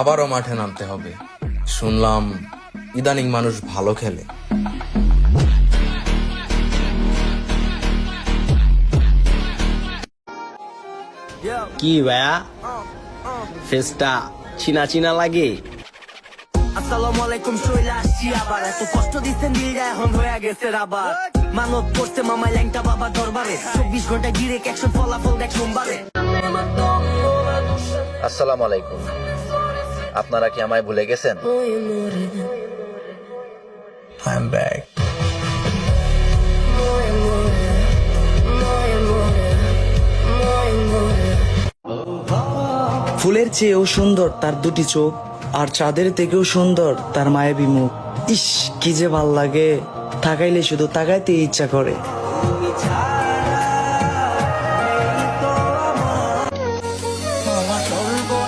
আবারও মাঠে নামতে হবে। শুনলাম ইদানিং মানুষ ভালো খেলে। কি ভাইয়া, ফেসটা চিনা চিনা লাগে। আসসালামু আলাইকুম, চলে আসছি আবার। এত কষ্ট দিচ্ছেন দিলটা এখন হয়ে গেছে আবার। মানত করছে মামা ল্যাংটা বাবা দরবারে, 24 ঘন্টা গিরে অ্যাকশন ফলাফল দেখ সোমবারে। আসসালামু আলাইকুম, আপনারা কি আমায় ভুলে গেছেন? I am back. ফুলের চেয়েও সুন্দর তার দুটি চোখ, আর চাঁদের থেকেও সুন্দর তার মায়াবী মুখ। ইস কি যে ভাল লাগে, তাকাইলে শুধু তাকাইতে ইচ্ছা করে।